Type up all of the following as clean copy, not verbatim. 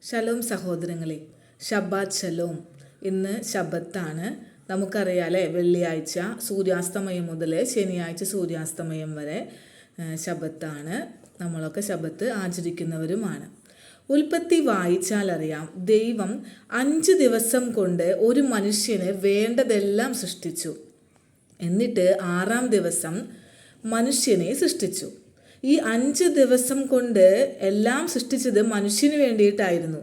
Shalom സഹോദരങ്ങളെ, ഷബ്ബാത്ത് Shalom. ഇന്ന് ശബ്ബത്താണ്. നമുക്കറിയാലേ, വെള്ളിയാഴ്ച സൂര്യാസ്തമയം മുതൽ ശനിയാഴ്ച സൂര്യാസ്തമയം വരെ ശബ്ബത്താണ്. നമ്മളൊക്കെ ശബ്ബത്ത് ആചരിക്കുന്നവരുമാണ്. ഉൽപ്പത്തി വായിച്ചാൽ അറിയാം, ദൈവം 5 ദിവസം കൊണ്ട് ഒരു മനുഷ്യന് വേണ്ടതെല്ലാം സൃഷ്ടിച്ചു. എന്നിട്ട് 6-ാം ദിവസം മനുഷ്യനെ സൃഷ്ടിച്ചു. ഈ 5 ദിവസം കൊണ്ട് എല്ലാം സൃഷ്ടിച്ചത് മനുഷ്യന് വേണ്ടിയിട്ടായിരുന്നു.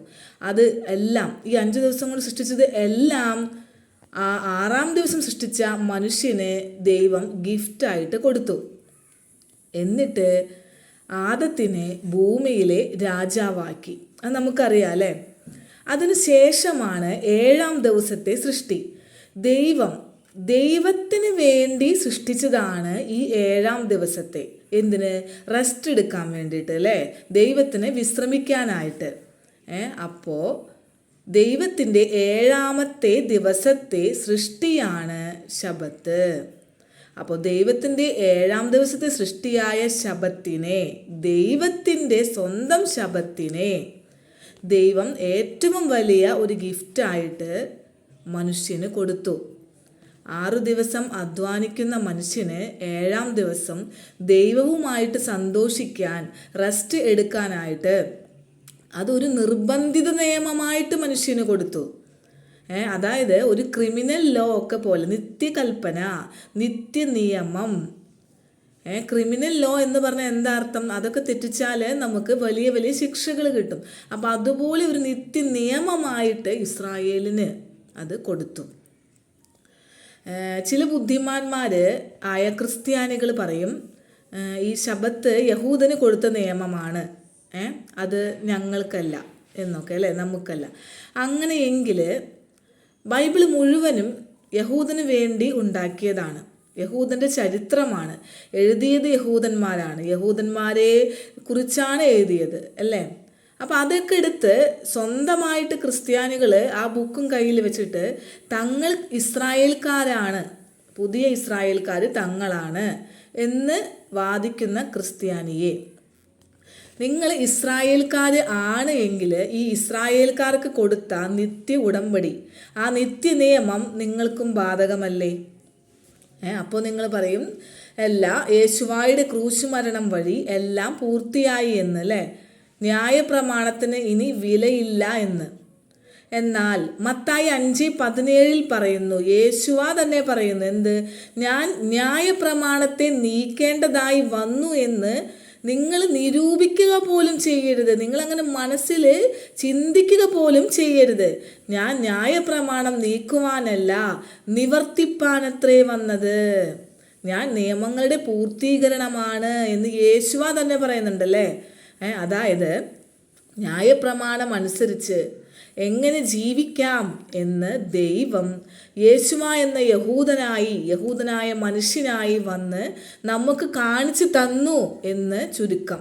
അത് എല്ലാം ഈ 5 ദിവസം കൊണ്ട് സൃഷ്ടിച്ചത് എല്ലാം ആ 6-ാം ദിവസം സൃഷ്ടിച്ച മനുഷ്യന് ദൈവം ഗിഫ്റ്റായിട്ട് കൊടുത്തു. എന്നിട്ട് ആദത്തിനെ ഭൂമിയിലെ രാജാവാക്കി. അത് നമുക്കറിയാം അല്ലേ. അതിനു ശേഷമാണ് 7-ാം ദിവസത്തെ സൃഷ്ടി. ദൈവത്തിന് വേണ്ടി സൃഷ്ടിച്ചതാണ് ഈ 7-ാം ദിവസത്തെ. എന്തിന്? റെസ്റ്റ് എടുക്കാൻ വേണ്ടിയിട്ട് അല്ലേ, ദൈവത്തിന് വിശ്രമിക്കാനായിട്ട്. അപ്പോൾ ദൈവത്തിൻ്റെ 7-ാമത്തെ ദിവസത്തെ സൃഷ്ടിയാണ് ശബ്ബത്ത്. അപ്പോൾ ദൈവത്തിൻ്റെ 7-ാം ദിവസത്തെ സൃഷ്ടിയായ ശബ്ബത്തിനെ, ദൈവത്തിൻ്റെ സ്വന്തം ശബ്ബത്തിനെ ദൈവം ഏറ്റവും വലിയ ഒരു ഗിഫ്റ്റായിട്ട് മനുഷ്യന് കൊടുത്തു. 6 ദിവസം അധ്വാനിക്കുന്ന മനുഷ്യന് 7-ാം ദിവസം ദൈവവുമായിട്ട് സന്തോഷിക്കാൻ, റെസ്റ്റ് എടുക്കാനായിട്ട് അതൊരു നിർബന്ധിത നിയമമായിട്ട് മനുഷ്യന് കൊടുത്തു. അതായത് ഒരു ക്രിമിനൽ ലോ ഒക്കെ പോലെ, നിത്യകൽപ്പന, നിത്യനിയമം. ക്രിമിനൽ ലോ എന്ന് പറഞ്ഞാൽ എന്താ അർത്ഥം? അതൊക്കെ തെറ്റിച്ചാൽ നമുക്ക് വലിയ വലിയ ശിക്ഷകൾ കിട്ടും. അപ്പോൾ അതുപോലെ ഒരു നിയമമായിട്ട് ഇസ്രായേലിന് അത് കൊടുത്തു. ചില ബുദ്ധിമാന്മാർ ആയ ക്രിസ്ത്യാനികൾ പറയും, ഈ ശബ്ബത്ത് യഹൂദന് കൊടുത്ത നിയമമാണ്, അത് ഞങ്ങൾക്കല്ല എന്നൊക്കെ അല്ലേ, നമുക്കല്ല. അങ്ങനെയെങ്കിൽ ബൈബിൾ മുഴുവനും യഹൂദന് വേണ്ടി ഉണ്ടാക്കിയതാണ്. യഹൂദൻ്റെ ചരിത്രമാണ്. എഴുതിയത് യഹൂദന്മാരാണ്. യഹൂദന്മാരെ കുറിച്ചാണ് എഴുതിയത് അല്ലേ. അപ്പോൾ അതൊക്കെ എടുത്ത് സ്വന്തമായിട്ട് ക്രിസ്ത്യാനികൾ ആ ബുക്കും കയ്യിൽ വെച്ചിട്ട് തങ്ങൾ ഇസ്രായേൽക്കാരാണ്, പുതിയ ഇസ്രായേൽക്കാർ തങ്ങളാണ് എന്ന് വാദിക്കുന്ന ക്രിസ്ത്യാനിയെ, നിങ്ങൾ ഇസ്രായേൽക്കാർ ആണ് എങ്കിൽ ഈ ഇസ്രായേൽക്കാർക്ക് കൊടുത്ത നിത്യ ഉടമ്പടി, ആ നിത്യ നിയമം നിങ്ങൾക്കും ബാധകമല്ലേ? അപ്പോൾ നിങ്ങൾ പറയും, യേശുവായുടെ ക്രൂശ് മരണം വഴി എല്ലാം പൂർത്തിയായി എന്ന് അല്ലേ, ന്യായപ്രമാണത്തിന് ഇനി വിലയില്ല എന്ന്. എന്നാൽ മത്തായി 5:17 പറയുന്നു, യേശുവ തന്നെ പറയുന്നു, എന്ത്? ഞാൻ ന്യായപ്രമാണത്തെ നീക്കേണ്ടതായി വന്നു എന്ന് നിങ്ങൾ നിരൂപിക്കുക പോലും ചെയ്യരുത്. നിങ്ങളങ്ങനെ മനസ്സിൽ ചിന്തിക്കുക പോലും ചെയ്യരുത്. ഞാൻ ന്യായപ്രമാണം നീക്കുവാനല്ല, നിവർത്തിപ്പാനത്രേ വന്നത്. ഞാൻ നിയമങ്ങളുടെ പൂർത്തീകരണമാണ് എന്ന് യേശുവ തന്നെ പറയുന്നുണ്ടല്ലേ. അതായത് ന്യായപ്രമാണം അനുസരിച്ച് എങ്ങനെ ജീവിക്കാം എന്ന് ദൈവം യേശുവ എന്ന യഹൂദനായ മനുഷ്യനായി വന്ന് നമുക്ക് കാണിച്ചു തന്നു എന്ന് ചുരുക്കം.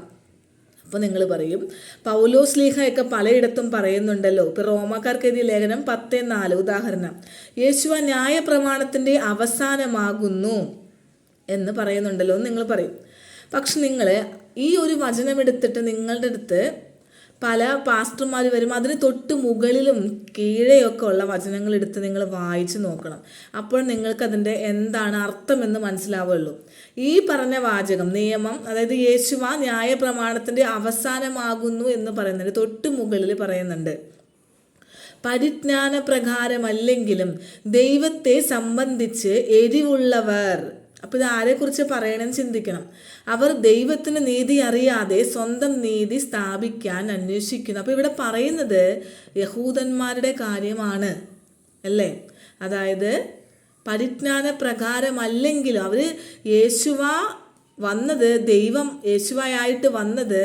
അപ്പോൾ നിങ്ങൾ പറയും, പൗലോസ്ലീഹയൊക്കെ പലയിടത്തും പറയുന്നുണ്ടല്ലോ. ഇപ്പോൾ റോമാക്കാർക്ക് എഴുതിയ ലേഖനം 10:4 ഉദാഹരണം, യേശുവ ന്യായപ്രമാണത്തിൻ്റെ അവസാനമാകുന്നു എന്ന് പറയുന്നുണ്ടല്ലോ എന്ന് നിങ്ങൾ പറയും. പക്ഷെ നിങ്ങൾ ഈ ഒരു വചനം എടുത്തിട്ട് നിങ്ങളുടെ അടുത്ത് പല പാസ്റ്റർമാർ വരും, അതിന് തൊട്ട് മുകളിലും കീഴെയൊക്കെ ഉള്ള വചനങ്ങൾ എടുത്ത് നിങ്ങൾ വായിച്ച് നോക്കണം. അപ്പോൾ നിങ്ങൾക്കതിൻ്റെ എന്താണ് അർത്ഥമെന്ന് മനസ്സിലാവുള്ളൂ. ഈ പറഞ്ഞ വാചകം, നിയമം, അതായത് യേശുവ ന്യായപ്രമാണത്തിൻ്റെ അവസാനമാകുന്നു എന്ന് പറയുന്നുണ്ട്. തൊട്ട് മുകളിൽ പറയുന്നുണ്ട്, പരിജ്ഞാന പ്രകാരമല്ലെങ്കിലും ദൈവത്തെ സംബന്ധിച്ച് എരിവുള്ളവർ. അപ്പോൾ ഇത് ആരെക്കുറിച്ച് പറയണമെന്ന് ചിന്തിക്കണം. അവർ ദൈവത്തിന് നീതി അറിയാതെ സ്വന്തം നീതി സ്ഥാപിക്കാൻ അന്വേഷിക്കുന്നു. അപ്പോൾ ഇവിടെ പറയുന്നത് യഹൂദന്മാരുടെ കാര്യമാണ് അല്ലേ. അതായത് പരിജ്ഞാന പ്രകാരമല്ലെങ്കിലും അവർ യേശുവ വന്നത്, ദൈവം യേശുവയായിട്ട് വന്നത്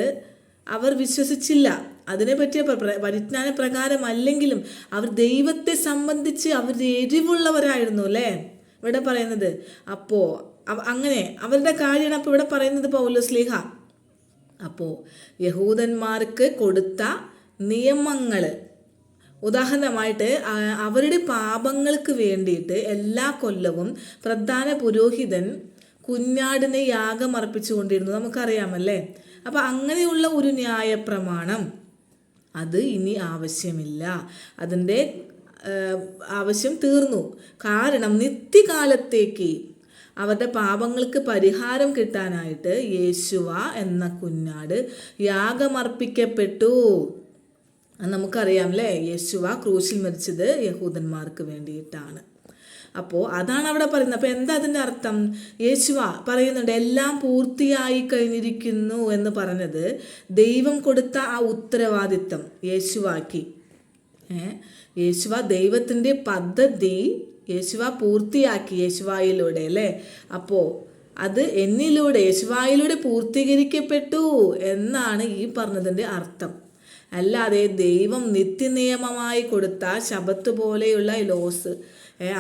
അവർ വിശ്വസിച്ചില്ല. അതിനെപ്പറ്റിയ പരിജ്ഞാന പ്രകാരമല്ലെങ്കിലും അവർ ദൈവത്തെ സംബന്ധിച്ച് അവർ എരിവുള്ളവരായിരുന്നു അല്ലേ ഇവിടെ പറയുന്നത്. അപ്പോൾ അങ്ങനെ അവരുടെ കാര്യമാണ് അപ്പോൾ ഇവിടെ പറയുന്നത് പൗലോസ്ലീഹ. അപ്പോൾ യഹൂദന്മാർക്ക് കൊടുത്ത നിയമങ്ങൾ, ഉദാഹരണമായിട്ട് അവരുടെ പാപങ്ങൾക്ക് വേണ്ടിയിട്ട് എല്ലാ കൊല്ലവും പ്രധാന പുരോഹിതൻ കുഞ്ഞാടിനെ യാഗം അർപ്പിച്ചു കൊണ്ടിരുന്നു, നമുക്കറിയാമല്ലേ. അപ്പോൾ അങ്ങനെയുള്ള ഒരു ന്യായപ്രമാണം അത് ഇനി ആവശ്യമില്ല. അതിൻ്റെ ആവശ്യം തീർന്നു. കാരണം നിത്യകാലത്തേക്ക് അവരുടെ പാപങ്ങൾക്ക് പരിഹാരം കിട്ടാനായിട്ട് യേശുവ എന്ന കുഞ്ഞാട് യാഗമർപ്പിക്കപ്പെട്ടു. നമുക്കറിയാം അല്ലേ, യേശുവ ക്രൂശിൽ മരിച്ചത് യഹൂദന്മാർക്ക് വേണ്ടിയിട്ടാണ്. അപ്പോൾ അതാണ് അവിടെ പറയുന്നത്. അപ്പോൾ എന്താ അതിൻ്റെ അർത്ഥം? യേശുവ പറയുന്നുണ്ട് എല്ലാം പൂർത്തിയായി കഴിഞ്ഞിരിക്കുന്നു എന്ന് പറഞ്ഞത് ദൈവം കൊടുത്ത ആ ഉത്തരവാദിത്തം യേശുവാക്കി. യേശുവ ദൈവത്തിൻ്റെ പദ്ധതി യേശുവ പൂർത്തിയാക്കി യേശുവായിലൂടെ അല്ലേ. അപ്പോൾ അത് എന്നിലൂടെ യേശുവായിലൂടെ പൂർത്തീകരിക്കപ്പെട്ടു എന്നാണ് ഈ പറഞ്ഞതിൻ്റെ അർത്ഥം. അല്ലാതെ ദൈവം നിത്യനിയമമായി കൊടുത്ത ശബത്ത് പോലെയുള്ള ലോസ്,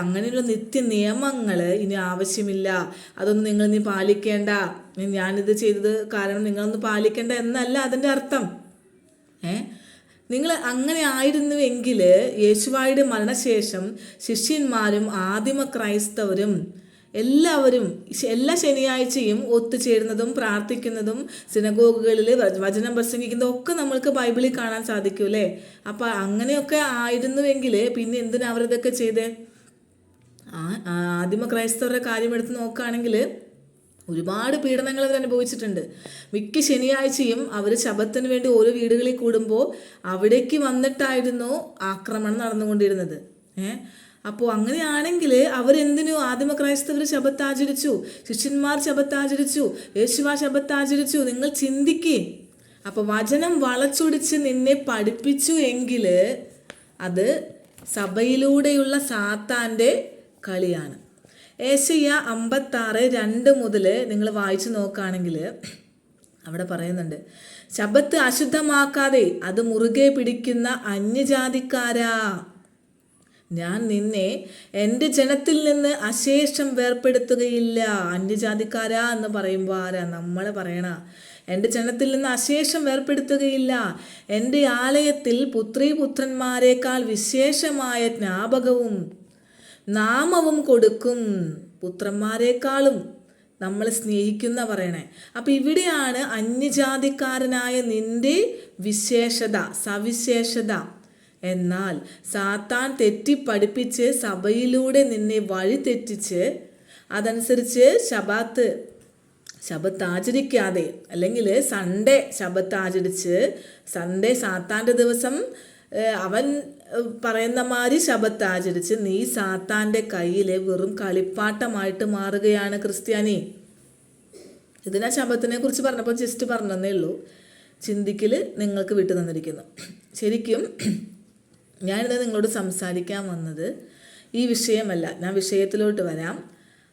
അങ്ങനെയുള്ള നിത്യനിയമങ്ങൾ ഇനി ആവശ്യമില്ല, അതൊന്നും നിങ്ങൾ ഇനി പാലിക്കേണ്ട, ഞാനിത് ചെയ്തത് കാരണം നിങ്ങളൊന്ന് പാലിക്കേണ്ട എന്നല്ല അതിൻ്റെ അർത്ഥം. നിങ്ങൾ അങ്ങനെ ആയിരുന്നുവെങ്കിൽ യേശുവായുടെ മരണശേഷം ശിഷ്യന്മാരും ആദിമ ക്രൈസ്തവരും എല്ലാവരും എല്ലാ ശനിയാഴ്ചയും ഒത്തുചേരുന്നതും പ്രാർത്ഥിക്കുന്നതും സിനഗോഗുകളിൽ വചനം പ്രസംഗിക്കുന്നതും ഒക്കെ നമ്മൾക്ക് ബൈബിളിൽ കാണാൻ സാധിക്കും അല്ലേ. അപ്പം അങ്ങനെയൊക്കെ ആയിരുന്നുവെങ്കിൽ പിന്നെ എന്തിനാ അവരിതൊക്കെ ചെയ്തേ? ആദിമ ക്രൈസ്തവരുടെ കാര്യം എടുത്ത് നോക്കുകയാണെങ്കിൽ ഒരുപാട് പീഡനങ്ങൾ അവർ അനുഭവിച്ചിട്ടുണ്ട്. മിക്ക ശനിയാഴ്ചയും അവർ ശബത്തിന് വേണ്ടി ഓരോ വീടുകളിൽ കൂടുമ്പോൾ അവിടേക്ക് വന്നിട്ടായിരുന്നു ആക്രമണം നടന്നുകൊണ്ടിരുന്നത്. അപ്പോൾ അങ്ങനെയാണെങ്കിൽ അവരെന്തിനു ആദിമ ക്രൈസ്തവർ ശബത്ത് ആചരിച്ചു, ശിഷ്യന്മാർ ശബത്ത് ആചരിച്ചു, യേശുവ ശബത്ത് ആചരിച്ചു? നിങ്ങൾ ചിന്തിക്കേ. അപ്പോൾ വചനം വളച്ചൊടിച്ച് നിന്നെ പഠിപ്പിച്ചു എങ്കിൽ അത് സഭയിലൂടെയുള്ള സാത്താൻ്റെ കളിയാണ്. ഏശയ്യ 56:2 മുതൽ നിങ്ങൾ വായിച്ചു നോക്കുകയാണെങ്കിൽ അവിടെ പറയുന്നുണ്ട്, ശബത്ത് അശുദ്ധമാക്കാതെ അത് മുറുകെ പിടിക്കുന്ന അന്യജാതിക്കാരാ, ഞാൻ നിന്നെ എൻ്റെ ജനത്തിൽ നിന്ന് അശേഷം വേർപ്പെടുത്തുകയില്ല. അന്യജാതിക്കാരാ എന്ന് പറയുമ്പോൾ ആരാ? നമ്മൾ പറയണ. എൻ്റെ ജനത്തിൽ നിന്ന് അശേഷം വേർപ്പെടുത്തുകയില്ല. എൻ്റെ ആലയത്തിൽ പുത്രീപുത്രന്മാരെക്കാൾ വിശേഷമായ ജ്ഞാപകവും നാമവും കൊടുക്കും. പുത്രന്മാരെക്കാളും നമ്മൾ സ്നേഹിക്കുന്ന പറയണേ. അപ്പം ഇവിടെയാണ് അന്യജാതിക്കാരനായ നിൻ്റെ വിശേഷത, സവിശേഷത. എന്നാൽ സാത്താൻ തെറ്റിപ്പഠിപ്പിച്ച് സഭയിലൂടെ നിന്നെ വഴി തെറ്റിച്ച് അതനുസരിച്ച് ശബത്ത് ആചരിക്കാതെ, അല്ലെങ്കിൽ സൺഡേ ശബത്ത് ആചരിച്ച്, സൺഡേ സാത്താൻ്റെ ദിവസം അവൻ പറയുന്ന മാതിരി ശബത്ത് ആചരിച്ച് നീ സാത്താൻ്റെ കയ്യിൽ വെറും കളിപ്പാട്ടമായിട്ട് മാറുകയാണ് ക്രിസ്ത്യാനി. ഇതിനാ ശബത്തിനെ കുറിച്ച് പറഞ്ഞപ്പോൾ ജസ്റ്റ് പറഞ്ഞതേ ഉള്ളൂ. ചിന്തിക്കൽ നിങ്ങൾക്ക് വിട്ടു തന്നിരിക്കുന്നു. ശരിക്കും ഞാനിത് നിങ്ങളോട് സംസാരിക്കാൻ വന്നത് ഈ വിഷയമല്ല. ഞാൻ വിഷയത്തിലോട്ട് വരാം.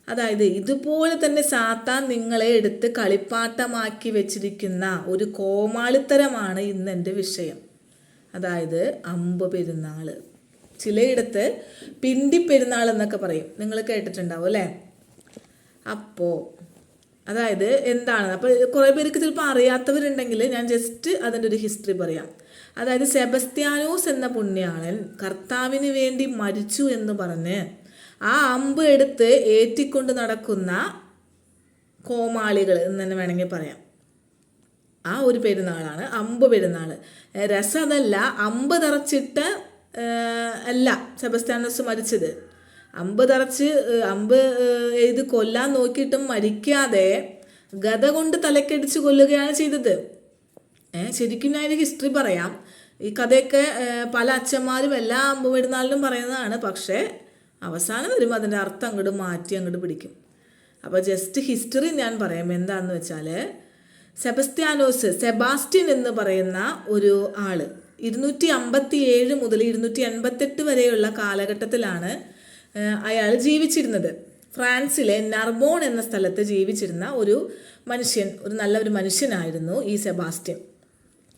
അതായത് ഇതുപോലെ തന്നെ സാത്താൻ നിങ്ങളെ എടുത്ത് കളിപ്പാട്ടമാക്കി വെച്ചിരിക്കുന്ന ഒരു കോമാളിത്തരമാണ് ഇന്ന് എൻ്റെ വിഷയം. അതായത് അമ്പ് പെരുന്നാൾ, ചിലയിടത്ത് പിണ്ടി പെരുന്നാൾ എന്നൊക്കെ പറയും, നിങ്ങൾ കേട്ടിട്ടുണ്ടാവും അല്ലേ. അപ്പോൾ അതായത് എന്താണ്, അപ്പോൾ കുറേ പേർക്ക് ചിലപ്പോൾ അറിയാത്തവരുണ്ടെങ്കിൽ ഞാൻ ജസ്റ്റ് അതിൻ്റെ ഒരു ഹിസ്റ്ററി പറയാം. അതായത് സെബസ്ത്യാനോസ് എന്ന പുണ്യാളൻ കർത്താവിന് വേണ്ടി മരിച്ചു എന്ന് പറഞ്ഞ് ആ അമ്പ് എടുത്ത് ഏറ്റിക്കൊണ്ട് നടക്കുന്ന കോമാളികൾ എന്ന് തന്നെ വേണമെങ്കിൽ പറയാം. ആ ഒരു പെരുന്നാളാണ് അമ്പ് പെരുന്നാൾ. രസം അതല്ല, അമ്പ് തറച്ചിട്ട് അല്ല സെബസ്ത്യാനോസ് മരിച്ചത്. അമ്പ് എഴുതി കൊല്ലാൻ നോക്കിയിട്ടും മരിക്കാതെ ഗദ കൊണ്ട് തലക്കടിച്ച് കൊല്ലുകയാണ് ചെയ്തത്. ശരിക്കും ഞാൻ ഒരു ഹിസ്റ്ററി പറയാം. ഈ കഥയൊക്കെ പല അച്ഛന്മാരും എല്ലാ അമ്പ് പെരുന്നാളിലും പറയുന്നതാണ്. പക്ഷേ അവസാനം വരുമ്പോൾ അതിൻ്റെ അർത്ഥം അങ്ങോട്ട് മാറ്റി അങ്ങോട്ട് പിടിക്കും. അപ്പോൾ ജസ്റ്റ് ഹിസ്റ്ററി ഞാൻ പറയാം. എന്താണെന്ന് വെച്ചാൽ സെബാസ്റ്റ്യൻ എന്ന് പറയുന്ന ഒരു ആൾ 257 മുതൽ 288 വരെയുള്ള കാലഘട്ടത്തിലാണ് അയാൾ ജീവിച്ചിരുന്നത്. ഫ്രാൻസിലെ നർബോൺ എന്ന സ്ഥലത്ത് ജീവിച്ചിരുന്ന ഒരു നല്ലൊരു മനുഷ്യനായിരുന്നു ഈ സെബാസ്റ്റ്യൻ.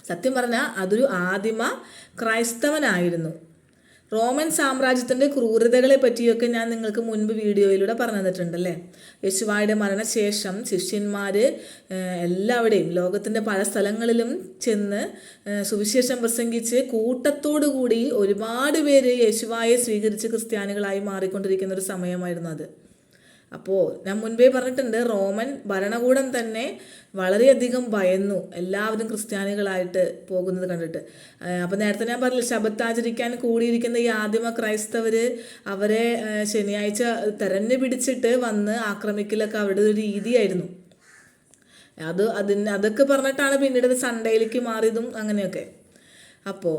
സത്യം പറഞ്ഞാൽ അതൊരു ആദിമ ക്രൈസ്തവനായിരുന്നു. റോമൻ സാമ്രാജ്യത്തിൻ്റെ ക്രൂരതകളെ പറ്റിയൊക്കെ ഞാൻ നിങ്ങൾക്ക് മുൻപ് വീഡിയോയിലൂടെ പറഞ്ഞു തന്നിട്ടുണ്ടല്ലേ. യേശുവായുടെ മരണശേഷം ശിഷ്യന്മാർ എല്ലാവിടെയും ലോകത്തിൻ്റെ പല സ്ഥലങ്ങളിലും ചെന്ന് സുവിശേഷം പ്രസംഗിച്ച് കൂട്ടത്തോടു കൂടി ഒരുപാട് പേര് യേശുവായെ സ്വീകരിച്ച് ക്രിസ്ത്യാനികളായി മാറിക്കൊണ്ടിരിക്കുന്ന ഒരു സമയമായിരുന്നു അത്. അപ്പോൾ ഞാൻ മുൻപേ പറഞ്ഞിട്ടുണ്ട്, റോമൻ ഭരണകൂടം തന്നെ വളരെയധികം ഭയന്നു എല്ലാവരും ക്രിസ്ത്യാനികളായിട്ട് പോകുന്നത് കണ്ടിട്ട്. അപ്പോൾ നേരത്തെ ഞാൻ പറഞ്ഞില്ല, ശബത്ത് ആചരിക്കാൻ കൂടിയിരിക്കുന്ന ഈ ആദിമ ക്രൈസ്തവർ അവരെ ശനിയാഴ്ച തെരഞ്ഞു പിടിച്ചിട്ട് വന്ന് ആക്രമിക്കലൊക്കെ അവരുടെ ഒരു രീതിയായിരുന്നു. അതൊക്കെ പറഞ്ഞിട്ടാണ് പിന്നീട് അത് സൺഡേയിലേക്ക് മാറിയതും അങ്ങനെയൊക്കെ. അപ്പോൾ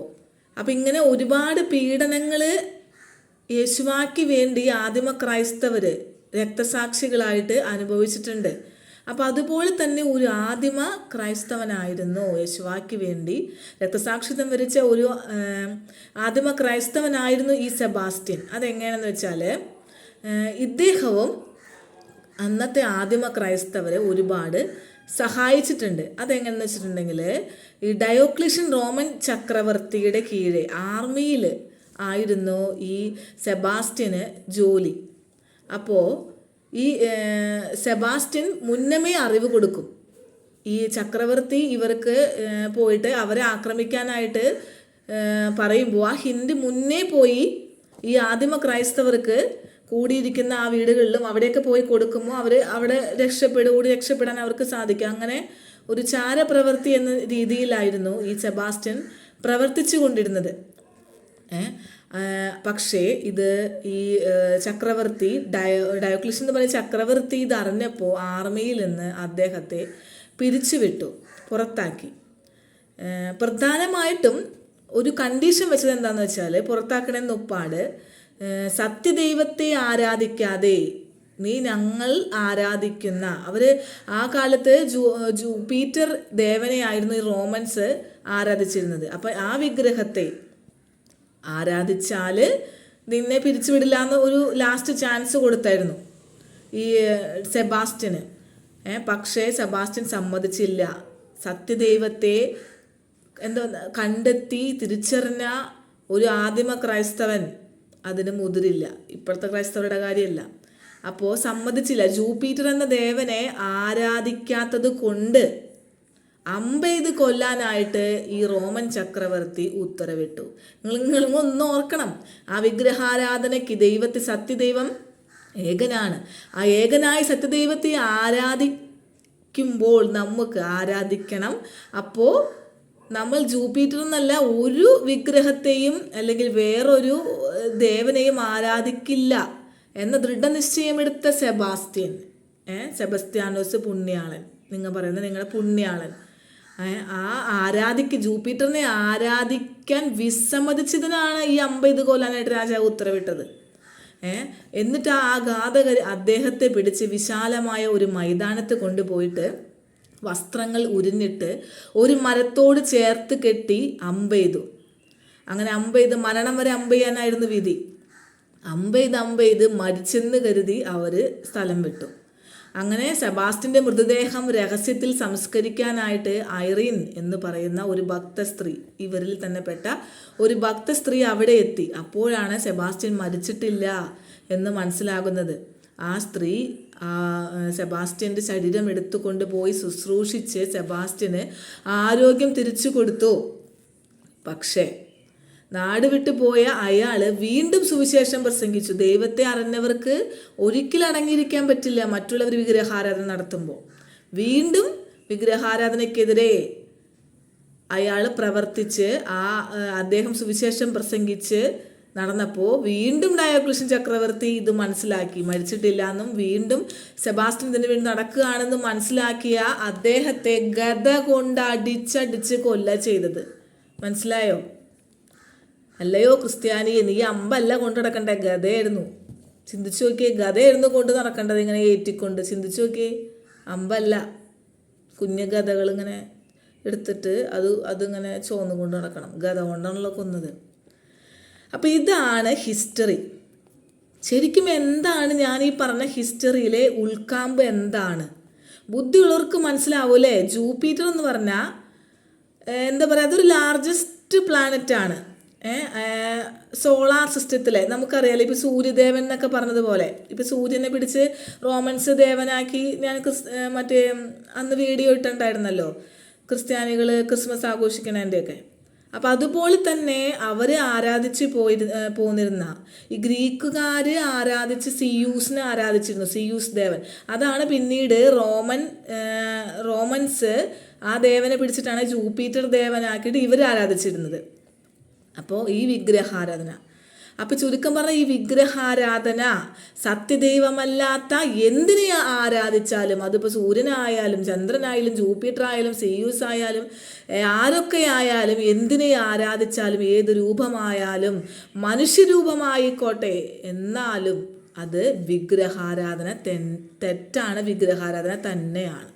ഇങ്ങനെ ഒരുപാട് പീഡനങ്ങൾ യേശുവാക്ക് വേണ്ടി ആദിമ ക്രൈസ്തവർ രക്തസാക്ഷികളായിട്ട് അനുഭവിച്ചിട്ടുണ്ട്. അപ്പോൾ അതുപോലെ തന്നെ ഒരു ആദിമ ക്രൈസ്തവനായിരുന്നു യേശുവാക്ക് വേണ്ടി രക്തസാക്ഷിത്വം വരിച്ച ഒരു ആദിമ ക്രൈസ്തവനായിരുന്നു ഈ സെബാസ്റ്റ്യൻ. അതെങ്ങനെയാണെന്ന് വെച്ചാൽ, ഇദ്ദേഹവും അന്നത്തെ ആദിമ ക്രൈസ്തവരെ ഒരുപാട് സഹായിച്ചിട്ടുണ്ട്. അതെങ്ങനെയെന്ന് വെച്ചിട്ടുണ്ടെങ്കിൽ, ഈ ഡയോക്ലിഷ്യൻ റോമൻ ചക്രവർത്തിയുടെ കീഴെ ആർമിയിൽ ആയിരുന്നു ഈ സെബാസ്റ്റ്യന് ജോലി. അപ്പോൾ ഈ സെബാസ്റ്റ്യൻ മുന്നമേ അറിവ് കൊടുക്കും. ഈ ചക്രവർത്തി ഇവർക്ക് പോയിട്ട് അവരെ ആക്രമിക്കാനായിട്ട് പറയുമ്പോൾ ആ ഹിന്റ് മുന്നേ പോയി ഈ ആദിമ ക്രൈസ്തവർക്ക് കൂടിയിരിക്കുന്ന ആ വീടുകളിലും അവിടെയൊക്കെ പോയി കൊടുക്കുമ്പോൾ അവർ അവിടെ രക്ഷപ്പെടാൻ അവർക്ക് സാധിക്കും. അങ്ങനെ ഒരു ചാരപ്രവൃത്തി എന്ന രീതിയിലായിരുന്നു ഈ സെബാസ്റ്റ്യൻ പ്രവർത്തിച്ചു കൊണ്ടിരുന്നത്. പക്ഷേ ഇത് ഈ ചക്രവർത്തി ഡയോക്ലിഷ്യൻ എന്ന് പറയുന്ന ചക്രവർത്തി ഇത് അറിഞ്ഞപ്പോൾ ആർമിയിൽ നിന്ന് അദ്ദേഹത്തെ പിരിച്ചുവിട്ടു, പുറത്താക്കി. പ്രധാനമായിട്ടും ഒരു കണ്ടീഷൻ വെച്ചത് എന്താണെന്ന് വെച്ചാൽ, പുറത്താക്കണമെന്ന് ഒപ്പാട് സത്യദൈവത്തെ ആരാധിക്കാതെ നീ ഞങ്ങൾ ആരാധിക്കുന്ന, അവർ ആ കാലത്ത് ജൂപ്പിറ്റർ ദേവനെയായിരുന്നു ഈ റോമൻസ് ആരാധിച്ചിരുന്നത്. അപ്പം ആ വിഗ്രഹത്തെ ആരാധിച്ചാൽ നിന്നെ പിരിച്ചുവിടില്ല എന്ന് ഒരു ലാസ്റ്റ് ചാൻസ് കൊടുത്തായിരുന്നു ഈ സെബാസ്റ്റ്യന്. പക്ഷേ സെബാസ്റ്റ്യൻ സമ്മതിച്ചില്ല. സത്യദൈവത്തെ കണ്ടെത്തി തിരിച്ചറിഞ്ഞ ഒരു ആദിമ ക്രൈസ്തവൻ അതിന് മുതിരില്ല. ഇപ്പോഴത്തെ ക്രൈസ്തവരുടെ കാര്യമല്ല. അപ്പോൾ സമ്മതിച്ചില്ല. ജൂപ്പിറ്റർ എന്ന ദേവനെ ആരാധിക്കാത്തത് കൊണ്ട് അമ്പെയ്ത് കൊല്ലാനായിട്ട് ഈ റോമൻ ചക്രവർത്തി ഉത്തരവിട്ടു. നിങ്ങളൊന്ന് ഓർക്കണം, ആ വിഗ്രഹാരാധനയ്ക്ക് സത്യദൈവം ഏകനാണ്. ആ ഏകനായ സത്യദൈവത്തെ ആരാധിക്കുമ്പോൾ നമുക്ക് ആരാധിക്കണം. അപ്പോൾ നമ്മൾ ജൂപ്പിറ്റർ എന്നല്ല ഒരു വിഗ്രഹത്തെയും അല്ലെങ്കിൽ വേറൊരു ദേവനെയും ആരാധിക്കില്ല എന്ന ദൃഢനിശ്ചയമെടുത്ത സെബസ്ത്യാനോസ് പുണ്യാളൻ, നിങ്ങൾ പറയുന്നത് നിങ്ങളുടെ പുണ്യാളൻ, ജൂപ്പിറ്ററിനെ ആരാധിക്കാൻ വിസമ്മതിച്ചതിനാണ് ഈ അമ്പെയ്ത് കൊല്ലാനായിട്ട് രാജാവ് ഉത്തരവിട്ടത്. എന്നിട്ട് ആ ഘാതകർ അദ്ദേഹത്തെ പിടിച്ച് വിശാലമായ ഒരു മൈതാനത്ത് കൊണ്ടുപോയിട്ട് വസ്ത്രങ്ങൾ ഉരിഞ്ഞിട്ട് ഒരു മരത്തോട് ചേർത്ത് കെട്ടി അമ്പെയ്തു. അങ്ങനെ അമ്പെയ്ത് മരണം വരെ അമ്പെയ്യാനായിരുന്നു വിധി. അമ്പെയ്ത് മരിച്ചെന്ന് കരുതി അവർ സ്ഥലം വിട്ടു. അങ്ങനെ സെബാസ്റ്റ്യൻ്റെ മൃതദേഹം രഹസ്യത്തിൽ സംസ്കരിക്കാനായിട്ട് ഐറീൻ എന്ന് പറയുന്ന ഒരു ഭക്തസ്ത്രീ, ഇവരിൽ തന്നെ പെട്ട ഒരു ഭക്തസ്ത്രീ അവിടെ എത്തി. അപ്പോഴാണ് സെബാസ്റ്റ്യൻ മരിച്ചിട്ടില്ല എന്ന് മനസ്സിലാകുന്നത്. ആ സ്ത്രീ സെബാസ്റ്റ്യൻ്റെ ശരീരം എടുത്തുകൊണ്ട് പോയി ശുശ്രൂഷിച്ച് സെബാസ്റ്റ്യന് ആരോഗ്യം തിരിച്ചു കൊടുത്തു. പക്ഷേ നാട് വിട്ടു പോയ അയാൾ വീണ്ടും സുവിശേഷം പ്രസംഗിച്ചു. ദൈവത്തെ അറിഞ്ഞവർക്ക് ഒരിക്കലും അടങ്ങിയിരിക്കാൻ പറ്റില്ല മറ്റുള്ളവർ വിഗ്രഹാരാധന നടത്തുമ്പോൾ. വീണ്ടും വിഗ്രഹാരാധനയ്ക്കെതിരെ അയാൾ പ്രവർത്തിച്ച് അദ്ദേഹം സുവിശേഷം പ്രസംഗിച്ച് നടന്നപ്പോൾ വീണ്ടും ഡയോക്ലിഷ്യൻ ചക്രവർത്തി ഇത് മനസ്സിലാക്കി, മരിച്ചിട്ടില്ല എന്നും വീണ്ടും സെബാസ്റ്റ്യൻ ഇതിനു വേണ്ടി നടക്കുകയാണെന്നും മനസ്സിലാക്കിയ അദ്ദേഹത്തെ ഗദ കൊണ്ട് അടിച്ചടിച്ച് കൊല്ല ചെയ്തത്. മനസ്സിലായോ? അല്ലയോ ക്രിസ്ത്യാനി, നീ അമ്പല്ല കൊണ്ട് നടക്കണ്ടേ, ഗതയായിരുന്നു. ചിന്തിച്ചു നോക്കിയേ, ഗതയായിരുന്നു കൊണ്ട് നടക്കേണ്ടത്, ഇങ്ങനെ ഏറ്റിക്കൊണ്ട്. ചിന്തിച്ചു നോക്കിയേ, അമ്പല്ല, കുഞ്ഞു ഗതകൾ ഇങ്ങനെ എടുത്തിട്ട് അതിങ്ങനെ ചോന്നുകൊണ്ട് നടക്കണം. ഗത കൊണ്ടാണല്ലോ കൊന്നത്. അപ്പോൾ ഇതാണ് ഹിസ്റ്ററി. ശരിക്കും എന്താണ് ഞാൻ ഈ പറഞ്ഞ ഹിസ്റ്ററിയിലെ ഉൾക്കാമ്പ് എന്താണ്? ബുദ്ധിയുള്ളവർക്ക് മനസ്സിലാവൂലേ? ജൂപ്പിറ്റർ എന്ന് പറഞ്ഞാൽ എന്താ പറയുക, അതൊരു ലാർജസ്റ്റ് പ്ലാനറ്റാണ്. സോളാർ സിസ്റ്റത്തിലെ നമുക്കറിയാലോ. ഇപ്പോൾ സൂര്യദേവൻ എന്നൊക്കെ പറഞ്ഞതുപോലെ ഇപ്പോൾ സൂര്യനെ പിടിച്ച് റോമൻസ് ദേവനാക്കി ഞാൻ അന്ന് വീഡിയോ ഇട്ടുണ്ടായിരുന്നല്ലോ, ക്രിസ്ത്യാനികൾ ക്രിസ്മസ് ആഘോഷിക്കണതിൻ്റെയൊക്കെ. അപ്പം അതുപോലെ തന്നെ അവർ ആരാധിച്ച് പോന്നിരുന്ന ഈ ഗ്രീക്കുകാർ ആരാധിച്ച് സിയൂസിനെ ആരാധിച്ചിരുന്നു, സിയൂസ് ദേവൻ. അതാണ് പിന്നീട് റോമൻസ് ആ ദേവനെ പിടിച്ചിട്ടാണ് ജൂപ്പിറ്റർ ദേവനാക്കിയിട്ട് ഇവർ ആരാധിച്ചിരുന്നത്. അപ്പോൾ ഈ വിഗ്രഹാരാധന, അപ്പം ചുരുക്കം പറഞ്ഞാൽ ഈ വിഗ്രഹാരാധന സത്യദൈവമല്ലാത്ത എന്തിനെ ആരാധിച്ചാലും, അതിപ്പോൾ സൂര്യനായാലും ചന്ദ്രനായാലും ജൂപ്പിറ്റർ ആയാലും സിയൂസ് ആയാലും ആരൊക്കെ ആയാലും, എന്തിനെ ആരാധിച്ചാലും, ഏത് രൂപമായാലും, മനുഷ്യരൂപമായിക്കോട്ടെ, എന്നാലും അത് വിഗ്രഹാരാധന തെറ്റാണ്, വിഗ്രഹാരാധന തന്നെയാണ്.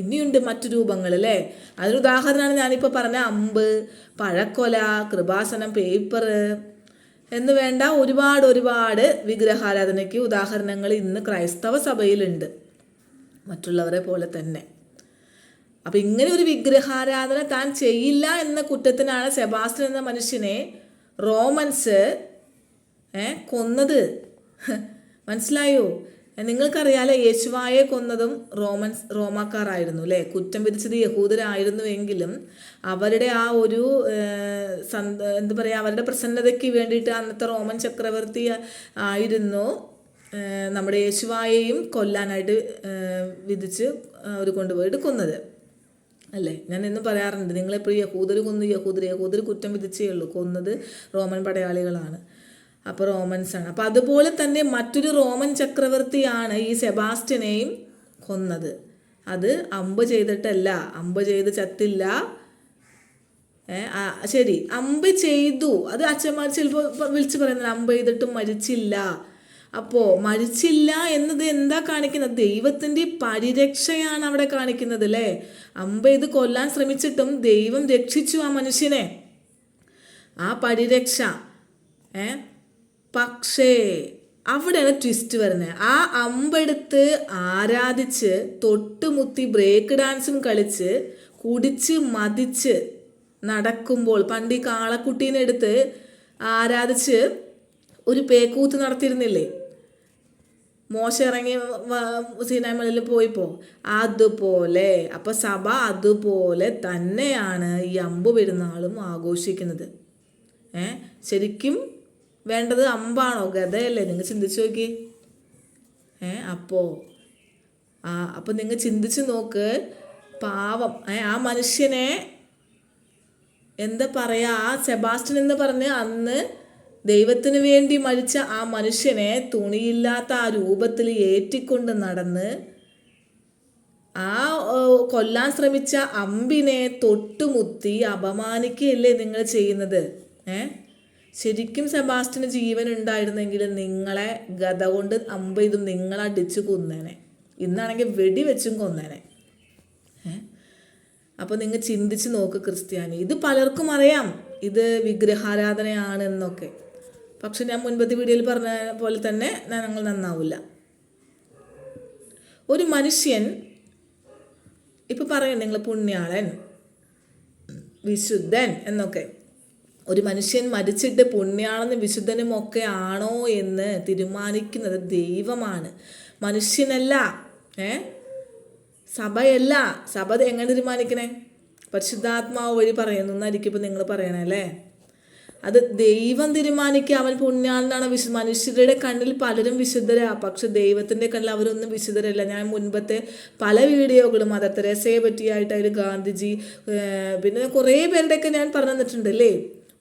ഇനിയുണ്ട് മറ്റു രൂപങ്ങൾ അല്ലേ. അതിനുദാഹരണമാണ് ഞാനിപ്പോൾ പറഞ്ഞ അമ്പ്, പഴക്കൊല, കൃപാസനം, പേപ്പർ എന്ന് വേണ്ട ഒരുപാട് വിഗ്രഹാരാധനയ്ക്ക് ഉദാഹരണങ്ങൾ ഇന്ന് ക്രൈസ്തവ സഭയിലുണ്ട്, മറ്റുള്ളവരെ പോലെ തന്നെ. അപ്പം ഇങ്ങനെ ഒരു വിഗ്രഹാരാധന താൻ ചെയ്യില്ല എന്ന കുറ്റത്തിനാണ് സെബാസ്റ്റ്യൻ എന്ന മനുഷ്യനെ റോമൻസ് കൊന്നത്. മനസ്സിലായോ? നിങ്ങൾക്കറിയാലോ, യേശുവായെ കൊന്നതും റോമാക്കാരായിരുന്നു അല്ലേ. കുറ്റം വിധിച്ചത് യഹൂദരായിരുന്നുവെങ്കിലും അവരുടെ ആ ഒരു എന്താ പറയുക, അവരുടെ പ്രസന്നതയ്ക്ക് വേണ്ടിയിട്ട് അന്നത്തെ റോമൻ ചക്രവർത്തി ആയിരുന്നു നമ്മുടെ യേശുവായെയും കൊല്ലാനായിട്ട് വിധിച്ച് അവർ കൊണ്ടുപോയിട്ട് കൊന്നത് അല്ലേ. ഞാൻ എന്നും പറയാറുണ്ട്, നിങ്ങളെപ്പോഴും യഹൂദർ കുറ്റം വിധിച്ചേ ഉള്ളൂ, കൊന്നത് റോമൻ പടയാളികളാണ്, അപ്പോൾ റോമൻസാണ്. അപ്പോൾ അതുപോലെ തന്നെ മറ്റൊരു റോമൻ ചക്രവർത്തിയാണ് ഈ സെബാസ്റ്റ്യനെയും കൊന്നത്. അത് അമ്പ് ചെയ്തിട്ടല്ല, അമ്പ് ചെയ്ത് ചത്തില്ല. ശരി, അമ്പ് ചെയ്തു, അത് അച്ഛന്മാർ ചിലപ്പോൾ വിളിച്ച് പറയുന്നത് അമ്പ് ചെയ്തിട്ടും മരിച്ചില്ല. അപ്പോൾ മരിച്ചില്ല എന്നത് എന്താ കാണിക്കുന്നത്? ദൈവത്തിൻ്റെ പരിരക്ഷയാണ് അവിടെ കാണിക്കുന്നത് അല്ലേ. അമ്പ് ചെയ്ത് കൊല്ലാൻ ശ്രമിച്ചിട്ടും ദൈവം രക്ഷിച്ചു ആ മനുഷ്യനെ, ആ പരിരക്ഷ. പക്ഷേ അവിടെയാണ് ട്വിസ്റ്റ് വരുന്നത്. ആ അമ്പെടുത്ത് ആരാധിച്ച് തൊട്ടുമുത്തി ബ്രേക്ക് ഡാൻസും കളിച്ച് കുടിച്ച് മതിച്ച് നടക്കുമ്പോൾ, പണ്ട് ഈ കാളക്കുട്ടീനെ എടുത്ത് ആരാധിച്ച് ഒരു പേക്കൂത്ത് നടത്തിയിരുന്നില്ലേ മോശ ഇറങ്ങി സീനാമലയിൽ പോയപ്പോൾ, അതുപോലെ. അപ്പോൾ സഭ അതുപോലെ തന്നെയാണ് ഈ അമ്പ് പെരുന്നാളും ആഘോഷിക്കുന്നത്. ശരിക്കും വേണ്ടത് അമ്പാണോ ഗദയല്ലേ? നിങ്ങൾ ചിന്തിച്ചു നോക്കി. അപ്പോൾ നിങ്ങൾ ചിന്തിച്ച് നോക്ക്. പാവം ആ മനുഷ്യനെ എന്താ പറയുക, ആ സെബാസ്റ്റ്യൻ എന്ന് പറഞ്ഞ് അന്ന് ദൈവത്തിന് വേണ്ടി മരിച്ച ആ മനുഷ്യനെ തുണിയില്ലാത്ത ആ രൂപത്തിൽ ഏറ്റിക്കൊണ്ട് നടന്ന് ആ കൊല്ലാൻ ശ്രമിച്ച അമ്പിനെ തൊട്ടുമുത്തി അപമാനിക്കുകയല്ലേ നിങ്ങൾ ചെയ്യുന്നത്? ശരിക്കും സെബാസ്റ്റ്യന് ജീവൻ ഉണ്ടായിരുന്നെങ്കിൽ നിങ്ങളെ ഗദ കൊണ്ട് അമ്പ് ചെയ്തും നിങ്ങളടിച്ചു കൊന്നേനെ. ഇന്നാണെങ്കിൽ വെടിവെച്ചും കൊന്നേനെ. അപ്പോൾ നിങ്ങൾ ചിന്തിച്ച് നോക്ക് ക്രിസ്ത്യാനി. ഇത് പലർക്കും അറിയാം ഇത് വിഗ്രഹാരാധനയാണ് എന്നൊക്കെ. പക്ഷെ ഞാൻ മുൻപത്തെ വീഡിയോയിൽ പറഞ്ഞ പോലെ തന്നെ ഞങ്ങൾ നന്നാവില്ല. ഒരു മനുഷ്യൻ ഇപ്പം പറയണ്ട, നിങ്ങൾ പുണ്യാളൻ, വിശുദ്ധൻ എന്നൊക്കെ. ഒരു മനുഷ്യൻ മരിച്ചിട്ട് പുണ്യാളനും വിശുദ്ധനും ഒക്കെ ആണോ എന്ന് തീരുമാനിക്കുന്നത് ദൈവമാണ്, മനുഷ്യനല്ല. സഭയല്ല. സഭ എങ്ങനെ തീരുമാനിക്കണേ? പരിശുദ്ധാത്മാവ് വഴി പറയുന്നു എന്നായിരിക്കും ഇപ്പം നിങ്ങൾ പറയണേ അല്ലേ. അത് ദൈവം തീരുമാനിക്കുക അവൻ പുണ്യാളനാണ്. മനുഷ്യരുടെ കണ്ണിൽ പലരും വിശുദ്ധരാ, പക്ഷെ ദൈവത്തിൻ്റെ കണ്ണിൽ അവരൊന്നും വിശുദ്ധരല്ല. ഞാൻ മുൻപത്തെ പല വീഡിയോകളും മദർ തെരേസയെ പറ്റിയായിട്ട്, അതിൽ ഗാന്ധിജി, പിന്നെ കുറേ പേരുടെയൊക്കെ ഞാൻ പറഞ്ഞു തന്നിട്ടുണ്ട് അല്ലേ.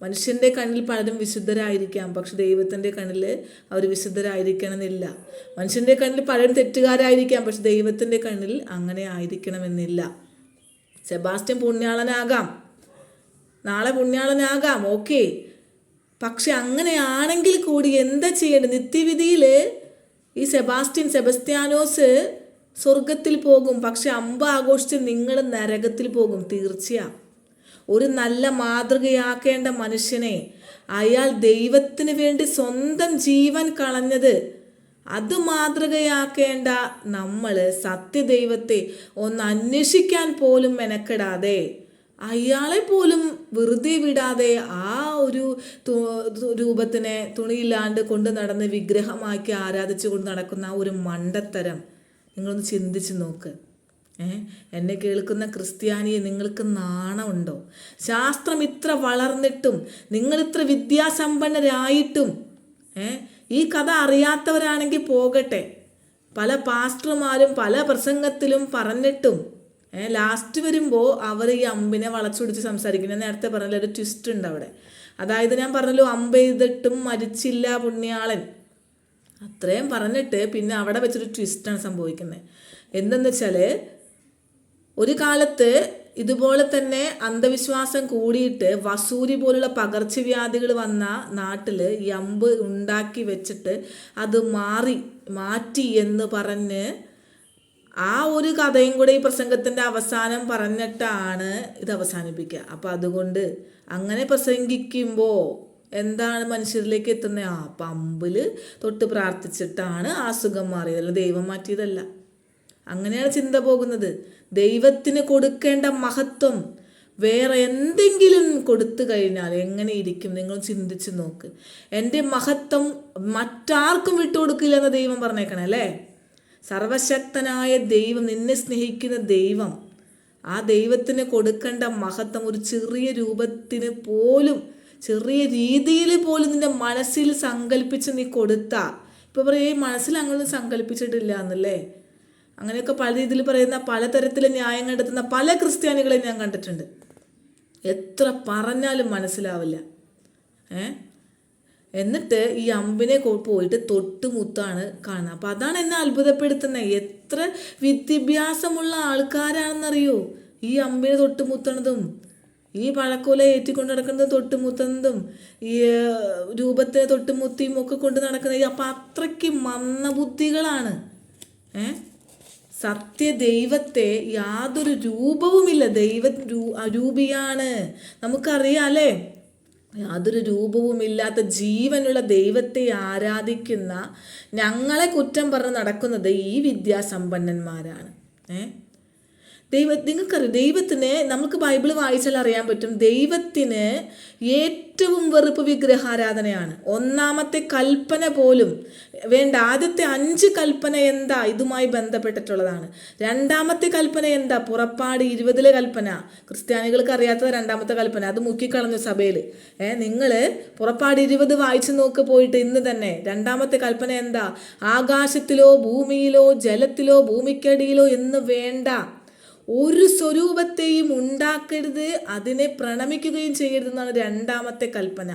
മനുഷ്യൻ്റെ കണ്ണിൽ പലരും വിശുദ്ധരായിരിക്കാം, പക്ഷെ ദൈവത്തിൻ്റെ കണ്ണിൽ അവർ വിശുദ്ധരായിരിക്കണമെന്നില്ല. മനുഷ്യൻ്റെ കണ്ണിൽ പലരും തെറ്റുകാരായിരിക്കാം, പക്ഷെ ദൈവത്തിൻ്റെ കണ്ണിൽ അങ്ങനെ ആയിരിക്കണമെന്നില്ല. സെബാസ്റ്റ്യൻ പുണ്യാളനാകാം, നാളെ പുണ്യാളനാകാം, ഓക്കെ. പക്ഷെ അങ്ങനെയാണെങ്കിൽ കൂടി എന്താ ചെയ്യേണ്ടത്? നിത്യവിധിയിൽ ഈ സെബസ്ത്യാനോസ് സ്വർഗത്തിൽ പോകും, പക്ഷെ അമ്പ ആഘോഷിച്ച് നിങ്ങൾ നരകത്തിൽ പോകും തീർച്ചയായും. ഒരു നല്ല മാതൃകയാക്കേണ്ട മനുഷ്യനെ അയാൾ ദൈവത്തിന് വേണ്ടി സ്വന്തം ജീവൻ കളഞ്ഞത്, അത് മാതൃകയാക്കേണ്ട നമ്മൾ സത്യദൈവത്തെ ഒന്ന് അന്വേഷിക്കാൻ പോലും മെനക്കെടാതെ, അയാളെ പോലും വെറുതെ വിടാതെ ആ ഒരു രൂപത്തിനെ തുണിയില്ലാണ്ട് കൊണ്ട് നടന്ന് വിഗ്രഹമാക്കി ആരാധിച്ചു കൊണ്ട് നടക്കുന്ന ആ ഒരു മണ്ടത്തരം നിങ്ങളൊന്ന് ചിന്തിച്ച് നോക്ക്. എന്നെ കേൾക്കുന്ന ക്രിസ്ത്യാനിയെ, നിങ്ങൾക്ക് നാണമുണ്ടോ? ശാസ്ത്രം ഇത്ര വളർന്നിട്ടും, നിങ്ങളിത്ര വിദ്യാസമ്പന്നരായിട്ടും ഈ കഥ അറിയാത്തവരാണെങ്കിൽ പോകട്ടെ. പല പാസ്റ്റർമാരും പല പ്രസംഗത്തിലും പറഞ്ഞിട്ടും ലാസ്റ്റ് വരുമ്പോൾ അവർ ഈ അമ്പിനെ വളച്ചൊടിച്ച് സംസാരിക്കുന്നത്. നേരത്തെ പറഞ്ഞ ഒരു ട്വിസ്റ്റ് ഉണ്ട് അവിടെ. അതായത് ഞാൻ പറഞ്ഞല്ലോ, അമ്പ് ചെയ്തിട്ടും മരിച്ചില്ല പുണ്യാളൻ, അത്രയും പറഞ്ഞിട്ട് പിന്നെ അവിടെ വെച്ചൊരു ട്വിസ്റ്റാണ് സംഭവിക്കുന്നത്. എന്തെന്ന് വെച്ചാൽ, ഒരു കാലത്ത് ഇതുപോലെ തന്നെ അന്ധവിശ്വാസം കൂടിയിട്ട് വസൂരി പോലുള്ള പകർച്ചവ്യാധികൾ വന്ന നാട്ടിൽ ഈ അമ്പ് ഉണ്ടാക്കി വെച്ചിട്ട് അത് മാറ്റി എന്ന് പറഞ്ഞ് ആ ഒരു കഥയും കൂടെ ഈ പ്രസംഗത്തിൻ്റെ അവസാനം പറഞ്ഞിട്ടാണ് ഇത് അവസാനിപ്പിക്കുക. അപ്പോൾ അതുകൊണ്ട് അങ്ങനെ പ്രസംഗിക്കുമ്പോൾ എന്താണ് മനുഷ്യരിലേക്ക് എത്തുന്നത്? അപ്പം അമ്പിൽ തൊട്ട് പ്രാർത്ഥിച്ചിട്ടാണ് ആ അസുഖം മാറിയതല്ല, ദൈവം മാറ്റിയതല്ല. അങ്ങനെയാണ് ചിന്ത പോകുന്നത്. ദൈവത്തിന് കൊടുക്കേണ്ട മഹത്വം വേറെ എന്തെങ്കിലും കൊടുത്തു കഴിഞ്ഞാൽ എങ്ങനെ ഇരിക്കും? നിങ്ങൾ ചിന്തിച്ച് നോക്ക്. എൻ്റെ മഹത്വം മറ്റാർക്കും വിട്ടുകൊടുക്കില്ല എന്ന് ദൈവം പറഞ്ഞേക്കണേ അല്ലേ? സർവശക്തനായ ദൈവം, നിന്നെ സ്നേഹിക്കുന്ന ദൈവം, ആ ദൈവത്തിന് കൊടുക്കേണ്ട മഹത്വം ഒരു ചെറിയ രൂപത്തിന് പോലും, ചെറിയ രീതിയിൽ പോലും നിന്റെ മനസ്സിൽ സങ്കല്പിച്ച് നീ കൊടുത്താ, ഇപ്പോൾ പറയും മനസ്സിൽ അങ്ങനെ സങ്കല്പിച്ചിട്ടില്ല എന്നല്ലേ, അങ്ങനെയൊക്കെ പല രീതിയിൽ പറയുന്ന പലതരത്തിൽ ന്യായം കണ്ടെത്തുന്ന പല ക്രിസ്ത്യാനികളെ ഞാൻ കണ്ടിട്ടുണ്ട്. എത്ര പറഞ്ഞാലും മനസ്സിലാവില്ല. എന്നിട്ട് ഈ അമ്പിനെ പോയിട്ട് തൊട്ടുമുത്താണ് കാണുന്നത്. അപ്പം അതാണ് എന്നെ അത്ഭുതപ്പെടുത്തുന്നത്. എത്ര വിദ്യാഭ്യാസമുള്ള ആൾക്കാരാണെന്നറിയോ ഈ അമ്പിനെ തൊട്ടുമുത്തണതും, ഈ പഴക്കോല ഏറ്റിക്കൊണ്ട് നടക്കുന്നതും തൊട്ടുമുത്തുന്നതും, ഈ രൂപത്തെ തൊട്ടുമുത്തിയും ഒക്കെ കൊണ്ട് നടക്കുന്നത്. അപ്പം അത്രയ്ക്ക് മന്ദബുദ്ധികളാണ്. സത്യദൈവത്തെ യാതൊരു രൂപവുമില്ല, രൂപിയാണ്, നമുക്കറിയാം അല്ലേ? യാതൊരു രൂപവുമില്ലാത്ത ജീവനുള്ള ദൈവത്തെ ആരാധിക്കുന്ന ഞങ്ങളെ കുറ്റം പറഞ്ഞ് നടക്കുന്നത് ഈ വിദ്യാസമ്പന്നന്മാരാണ്. നിങ്ങൾക്കറിയാം, ദൈവത്തിന്, നമുക്ക് ബൈബിൾ വായിച്ചാൽ അറിയാൻ പറ്റും, ദൈവത്തിന് ഏറ്റവും വെറുപ്പ് വിഗ്രഹാരാധനയാണ്. ഒന്നാമത്തെ കൽപ്പന പോലും വേണ്ട. ആദ്യത്തെ 5 കൽപ്പന എന്താ? ഇതുമായി ബന്ധപ്പെട്ടിട്ടുള്ളതാണ്. രണ്ടാമത്തെ കൽപ്പന എന്താ? പുറപ്പാട് 20 കൽപ്പന. ക്രിസ്ത്യാനികൾക്ക് അറിയാത്തത് രണ്ടാമത്തെ കൽപ്പന, അത് മുക്കിക്കളഞ്ഞു സഭയിൽ. നിങ്ങൾ പുറപ്പാട് 20 വായിച്ചു നോക്ക് പോയിട്ട് ഇന്ന് തന്നെ. രണ്ടാമത്തെ കൽപ്പന എന്താ? ആകാശത്തിലോ ഭൂമിയിലോ ജലത്തിലോ ഭൂമിക്കടിയിലോ എന്ന് വേണ്ട ഒരു സ്വരൂപത്തെയും ഉണ്ടാക്കരുത്, അതിനെ പ്രണമിക്കുകയും ചെയ്യരുതെന്നാണ് രണ്ടാമത്തെ കൽപ്പന.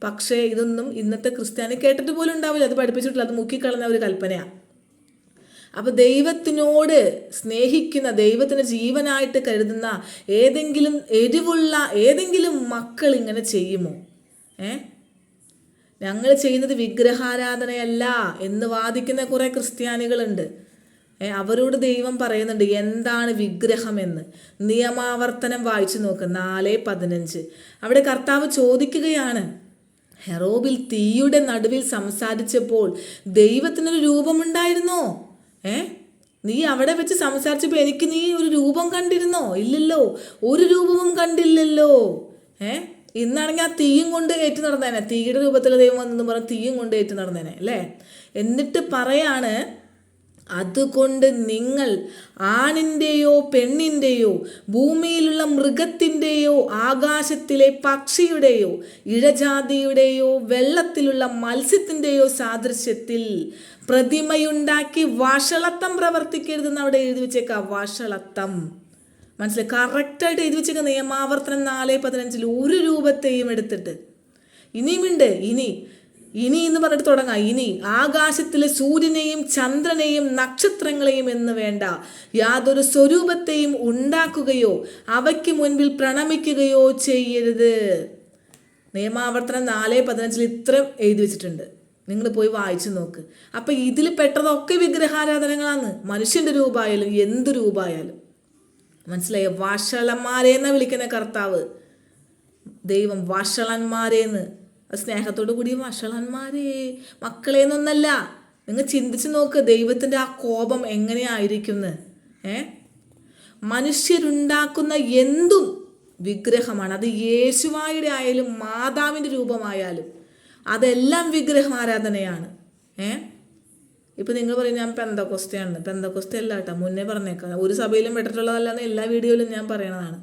പക്ഷേ ഇതൊന്നും ഇന്നത്തെ ക്രിസ്ത്യാനി കേട്ടിട്ട് പോലും ഉണ്ടാവില്ല, അത് പഠിപ്പിച്ചിട്ടില്ല, അത് മുക്കിക്കളഞ്ഞ ഒരു കൽപ്പനയാണ്. അപ്പോൾ ദൈവത്തിനോട് സ്നേഹിക്കുന്ന, ദൈവത്തിന് ജീവനായിട്ട് കരുതുന്ന ഏതെങ്കിലും എരിവുള്ള ഏതെങ്കിലും മക്കൾ ഇങ്ങനെ ചെയ്യുമോ? ഞങ്ങൾ ചെയ്യുന്നത് വിഗ്രഹാരാധനയല്ല എന്ന് വാദിക്കുന്ന കുറേ ക്രിസ്ത്യാനികളുണ്ട്. അവരോട് ദൈവം പറയുന്നുണ്ട് എന്താണ് വിഗ്രഹമെന്ന്. നിയമാവർത്തനം വായിച്ചു നോക്ക് 4:15. അവിടെ കർത്താവ് ചോദിക്കുകയാണ്, ഹെറോബിൽ തീയുടെ നടുവിൽ സംസാരിച്ചപ്പോൾ ദൈവത്തിനൊരു രൂപമുണ്ടായിരുന്നോ? നീ അവിടെ വെച്ച് സംസാരിച്ചപ്പോൾ എനിക്ക് നീ ഒരു രൂപം കണ്ടിരുന്നോ? ഇല്ലല്ലോ, ഒരു രൂപവും കണ്ടില്ലല്ലോ. ഇന്നാണെങ്കിൽ ആ തീയും കൊണ്ട് ഏറ്റു നടന്നേനെ, തീയുടെ രൂപത്തിൽ ദൈവം വന്നെന്ന് പറഞ്ഞ് തീയും കൊണ്ട് ഏറ്റു നടന്നേനെ അല്ലേ? എന്നിട്ട് പറയാണ്, അതുകൊണ്ട് നിങ്ങൾ ആണിൻ്റെയോ പെണ്ണിൻ്റെയോ ഭൂമിയിലുള്ള മൃഗത്തിൻ്റെയോ ആകാശത്തിലെ പക്ഷിയുടെയോ ഇഴജാതിയുടെയോ വെള്ളത്തിലുള്ള മത്സ്യത്തിൻ്റെയോ സാദൃശ്യത്തിൽ പ്രതിമയുണ്ടാക്കി വഷളത്തം പ്രവർത്തിക്കരുതെന്ന് അവിടെ എഴുതി വെച്ചേക്കാം. വഷളത്തം മനസ്സിലായി? കറക്റ്റായിട്ട് എഴുതി വെച്ചേക്കാം. നിയമാവർത്തനം 4:15 ഒരു രൂപത്തെയും എടുത്തിട്ട്. ഇനിയുമുണ്ട്, ഇനി എന്ന് പറഞ്ഞിട്ട് തുടങ്ങാം. ഇനി ആകാശത്തിലെ സൂര്യനെയും ചന്ദ്രനെയും നക്ഷത്രങ്ങളെയും എന്ന് വേണ്ട യാതൊരു സ്വരൂപത്തെയും ഉണ്ടാക്കുകയോ അവയ്ക്ക് മുൻപിൽ പ്രണമിക്കുകയോ ചെയ്യരുത്. നിയമാവർത്തനം 4:15 ഇത്രയും എഴുതി വെച്ചിട്ടുണ്ട്. നിങ്ങൾ പോയി വായിച്ചു നോക്ക്. അപ്പം ഇതിൽ പെട്ടതൊക്കെ വിഗ്രഹാരാധനകളാണ്. മനുഷ്യൻ്റെ രൂപമായാലും എന്ത് രൂപമായാലും. മനസ്സിലായോ? വഷളന്മാരെന്നാ വിളിക്കുന്ന കർത്താവ്, ദൈവം വഷളന്മാരെന്ന്. സ്നേഹത്തോടു കൂടി വഷളന്മാരെ മക്കളേന്നൊന്നല്ല. നിങ്ങൾ ചിന്തിച്ച് നോക്ക് ദൈവത്തിൻ്റെ ആ കോപം എങ്ങനെയായിരിക്കുന്നു. മനുഷ്യരുണ്ടാക്കുന്ന എന്തും വിഗ്രഹമാണ്. അത് യേശുവായുടെ ആയാലും മാതാവിൻ്റെ രൂപമായാലും അതെല്ലാം വിഗ്രഹാരാധനയാണ്. ഇപ്പം നിങ്ങൾ പറയും ഞാൻ പെന്തക്കോസ്തയാണ്. പെന്തക്കോസ്ത അല്ല കേട്ടോ, മുന്നേ പറഞ്ഞേക്കാം. ഒരു സഭയിലും പെട്ടിട്ടുള്ളതല്ലെന്ന് എല്ലാ വീഡിയോയിലും ഞാൻ പറയണതാണ്.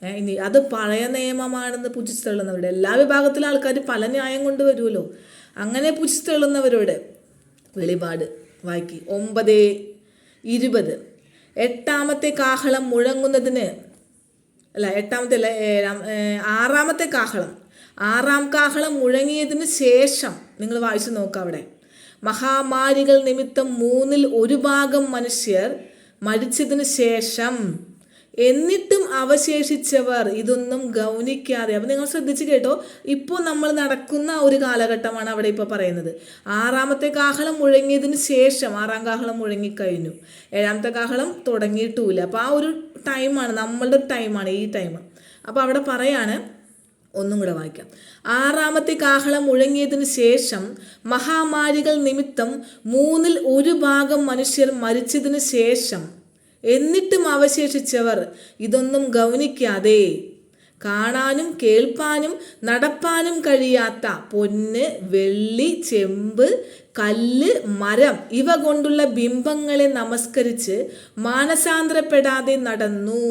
ഇനി അത് പഴയ നിയമമാണെന്ന് പുച്ഛിച്ച് തള്ളുന്നവരുടെ, എല്ലാ വിഭാഗത്തിലെ ആൾക്കാർ പല ന്യായം കൊണ്ട് വരുമല്ലോ, അങ്ങനെ പുച്ഛിച്ച് തള്ളുന്നവരോട് വെളിപാട് വായിക്കി 9:20. എട്ടാമത്തെ കാഹളം മുഴങ്ങുന്നതിന് അല്ല, എട്ടാമത്തെ അല്ല, ആറാമത്തെ കാഹളം, ആറാം കാഹളം മുഴങ്ങിയതിന് ശേഷം നിങ്ങൾ വായിച്ചു നോക്കാം. അവിടെ മഹാമാരികൾ നിമിത്തം 1/3 മനുഷ്യർ മരിച്ചതിന് ശേഷം എന്നിട്ടും അവശേഷിച്ചവർ ഇതൊന്നും ഗൗനിക്കാതെ. അപ്പം നിങ്ങൾ ശ്രദ്ധിച്ച് കേട്ടോ, ഇപ്പോൾ നമ്മൾ നടക്കുന്ന ഒരു കാലഘട്ടമാണ് അവിടെ ഇപ്പോൾ പറയുന്നത്. ആറാമത്തെ കാഹളം മുഴങ്ങിയതിന് ശേഷം, ആറാം കാഹളം മുഴങ്ങിക്കഴിഞ്ഞു, ഏഴാമത്തെ കാഹളം തുടങ്ങിയിട്ടുമില്ല. അപ്പോൾ ആ ഒരു ടൈമാണ്, നമ്മളുടെ ടൈമാണ് ഈ ടൈം. അപ്പോൾ അവിടെ പറയാണ്, ഒന്നും കൂടെ വായിക്കാം. ആറാമത്തെ കാഹളം മുഴങ്ങിയതിന് ശേഷം മഹാമാരികൾ നിമിത്തം 1/3 മനുഷ്യർ മരിച്ചതിന് ശേഷം എന്നിട്ടും അവശേഷിച്ചവർ ഇതൊന്നും ഗൗനിക്കാതെ കാണാനും കേൾപ്പാനും നടപ്പാനും കഴിയാത്ത പൊന്ന്, വെള്ളി, ചെമ്പ്, കല്ല്, മരം ഇവ കൊണ്ടുള്ള ബിംബങ്ങളെ നമസ്കരിച്ച് മാനസാന്തരപ്പെടാതെ നടന്നു.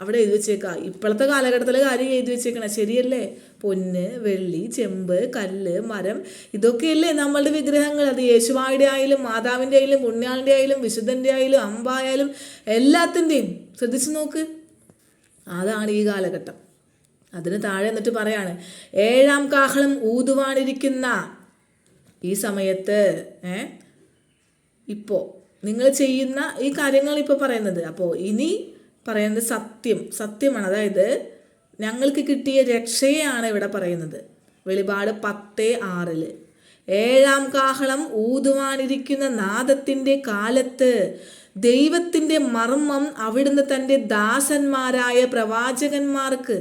അവിടെ എഴുതി വെച്ചേക്കാം. ഇപ്പോഴത്തെ കാലഘട്ടത്തിലെ കാര്യം എഴുതി വെച്ചേക്കണേ, ശരിയല്ലേ? പൊന്ന്, വെള്ളി, ചെമ്പ്, കല്ല്, മരം ഇതൊക്കെയല്ലേ നമ്മളുടെ വിഗ്രഹങ്ങൾ. അത് യേശുവായുടെ ആയാലും മാതാവിൻ്റെ ആയാലും പുണ്യാളിൻ്റെ ആയാലും വിശുദ്ധൻ്റെ ആയാലും അമ്പായാലും എല്ലാത്തിൻ്റെയും ശ്രദ്ധിച്ചു നോക്ക്. അതാണ് ഈ കാലഘട്ടം. അതിന് താഴെ എന്നിട്ട് പറയാണ്, ഏഴാം കാഹളം ഊതുവാനിരിക്കുന്ന ഈ സമയത്ത് ഇപ്പോൾ നിങ്ങൾ ചെയ്യുന്ന ഈ കാര്യങ്ങൾ ഇപ്പോൾ പറയുന്നത്. അപ്പോൾ ഇനി പറയുന്നത് സത്യമാണ്. അതായത് ഞങ്ങൾക്ക് കിട്ടിയ രക്ഷയാണ് ഇവിടെ പറയുന്നത്. വെളിപാട് 10:6. ഏഴാം കാഹളം ഊതുവാനിരിക്കുന്ന നാദത്തിൻ്റെ കാലത്ത് ദൈവത്തിൻ്റെ മർമ്മം അവിടുന്ന് തൻ്റെ ദാസന്മാരായ പ്രവാചകന്മാർക്ക്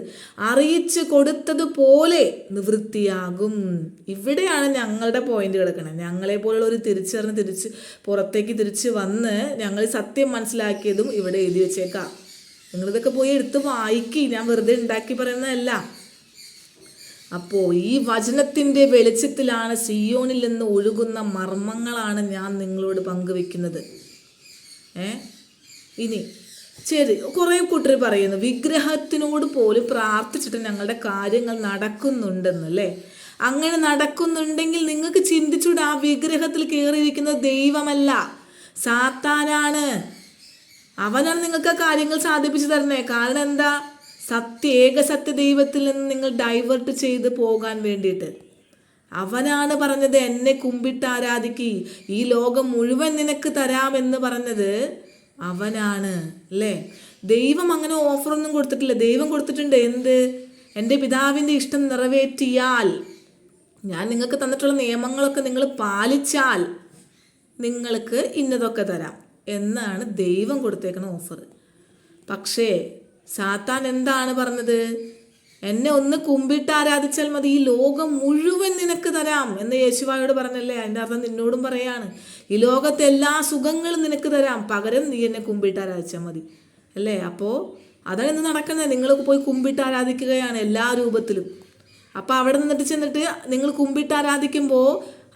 അറിയിച്ചു കൊടുത്തതുപോലെ നിവൃത്തിയാകും. ഇവിടെയാണ് ഞങ്ങളുടെ പോയിന്റ് കിടക്കുന്നത്. ഞങ്ങളെ പോലുള്ള ഒരു തിരിച്ച് പുറത്തേക്ക് തിരിച്ച് വന്ന് ഞങ്ങൾ സത്യം മനസ്സിലാക്കിയതും ഇവിടെ എഴുതി വെച്ചേക്കാം. നിങ്ങളിതൊക്കെ പോയി എടുത്ത് വായിക്കി, ഞാൻ വെറുതെ ഉണ്ടാക്കി പറയുന്നതല്ല. അപ്പോൾ ഈ വചനത്തിൻ്റെ വെളിച്ചത്തിലാണ്, സിയോനിൽ നിന്ന് ഒഴുകുന്ന മർമ്മങ്ങളാണ് ഞാൻ നിങ്ങളോട് പങ്കുവെക്കുന്നത്. ഇനി കുറേ കൂട്ടർ പറയുന്നു വിഗ്രഹത്തിനോട് പോലും പ്രാർത്ഥിച്ചിട്ട് ഞങ്ങളുടെ കാര്യങ്ങൾ നടക്കുന്നുണ്ടെന്നല്ലേ. അങ്ങനെ നടക്കുന്നുണ്ടെങ്കിൽ നിങ്ങൾക്ക് ചിന്തിച്ചൂടെ, ആ വിഗ്രഹത്തിൽ കയറിയിരിക്കുന്നത് ദൈവമല്ല, സാത്താനാണ്. അവനാണ് നിങ്ങൾക്ക് കാര്യങ്ങൾ സാധിപ്പിച്ചു തരണേ. കാരണം എന്താ? ഏകസത്യ ദൈവത്തിൽ നിന്ന് നിങ്ങൾ ഡൈവേർട്ട് ചെയ്ത് പോകാൻ വേണ്ടിയിട്ട്. അവനാണ് പറഞ്ഞത് എന്നെ കുമ്പിട്ട് ആരാധിക്കി, ഈ ലോകം മുഴുവൻ നിനക്ക് തരാമെന്ന് പറഞ്ഞത് അവനാണ് അല്ലേ. ദൈവം അങ്ങനെ ഓഫറൊന്നും കൊടുത്തിട്ടില്ല. ദൈവം കൊടുത്തിട്ടുണ്ട് എന്ത്? എൻ്റെ പിതാവിൻ്റെ ഇഷ്ടം നിറവേറ്റിയാൽ, ഞാൻ നിങ്ങൾക്ക് തന്നിട്ടുള്ള നിയമങ്ങളൊക്കെ നിങ്ങൾ പാലിച്ചാൽ നിങ്ങൾക്ക് ഇന്നതൊക്കെ തരാം എന്നാണ് ദൈവം കൊടുത്തേക്കുന്ന ഓഫർ. പക്ഷേ സാത്താൻ എന്താണ് പറഞ്ഞത്? എന്നെ ഒന്ന് കുമ്പിട്ട് ആരാധിച്ചാൽ മതി, ഈ ലോകം മുഴുവൻ നിനക്ക് തരാം എന്ന് യേശുവായോട് പറഞ്ഞല്ലേ. അതിൻ്റെ അർത്ഥം നിന്നോടും പറയാണ്, ഈ ലോകത്തെ എല്ലാ സുഖങ്ങളും നിനക്ക് തരാം, പകരം നീ എന്നെ കുമ്പിട്ട് ആരാധിച്ചാൽ മതി അല്ലേ. അപ്പോൾ അതാണ് ഇന്ന് നടക്കുന്നത്. നിങ്ങൾ പോയി കുമ്പിട്ട് ആരാധിക്കുകയാണ് എല്ലാ രൂപത്തിലും. അപ്പോൾ അവിടെ ചെന്നിട്ട് നിങ്ങൾ കുമ്പിട്ട് ആരാധിക്കുമ്പോൾ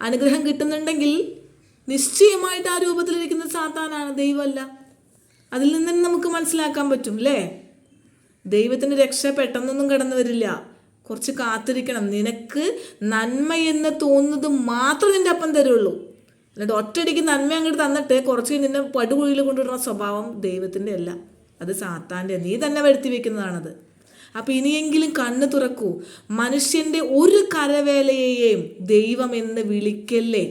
അനുഗ്രഹം കിട്ടുന്നുണ്ടെങ്കിൽ നിശ്ചയമായിട്ട് ആ രൂപത്തിലിരിക്കുന്നത് സാത്താനാണ്, ദൈവമല്ല. അതിൽ നിന്ന് തന്നെ നമുക്ക് മനസ്സിലാക്കാൻ പറ്റും അല്ലേ. ദൈവത്തിൻ്റെ രക്ഷ പെട്ടെന്നൊന്നും കടന്നു വരില്ല, കുറച്ച് കാത്തിരിക്കണം. നിനക്ക് നന്മയെന്ന് തോന്നുന്നത് മാത്രം നിൻ്റെ അപ്പം തരുള്ളൂ. എന്നിട്ട് ഒറ്റയടിക്ക് നന്മ അങ്ങോട്ട് തന്നിട്ട് കുറച്ച് നിന്നെ പടുകുഴിയിൽ കൊണ്ടുവിടുന്ന സ്വഭാവം ദൈവത്തിൻ്റെ അല്ല, അത് സാത്താൻ്റെ. നീ തന്നെ വരുത്തി വെക്കുന്നതാണത്. അപ്പം ഇനിയെങ്കിലും കണ്ണ് തുറക്കൂ. മനുഷ്യൻ്റെ ഒരു കരവേലയെയും ദൈവമെന്ന് വിളിക്കല്ലേ.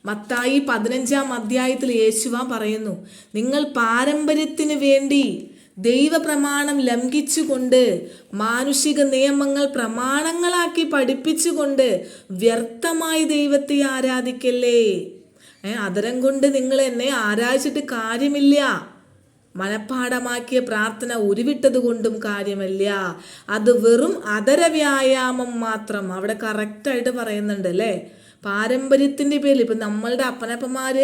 മത്തായി 15-ാം അധ്യായത്തിൽ യേശുവ പറയുന്നു, നിങ്ങൾ പാരമ്പര്യത്തിന് വേണ്ടി ദൈവപ്രമാണം ലംഘിച്ചുകൊണ്ട് മാനുഷിക നിയമങ്ങൾ പ്രമാണങ്ങളാക്കി പഠിപ്പിച്ചുകൊണ്ട് വ്യർത്ഥമായി ദൈവത്തെ ആരാധിക്കല്ലേ. അതരം കൊണ്ട് നിങ്ങൾ എന്നെ ആരാധിച്ചിട്ട് കാര്യമില്ല, മനഃപ്പാഠമാക്കിയ പ്രാർത്ഥന ഉരുവിട്ടത് കൊണ്ടും കാര്യമില്ല, അത് വെറും അതര വ്യായാമം മാത്രം. അവിടെ കറക്റ്റായിട്ട് പറയുന്നുണ്ട് അല്ലേ. പാരമ്പര്യത്തിൻ്റെ പേരിൽ ഇപ്പം നമ്മളുടെ അപ്പനപ്പന്മാർ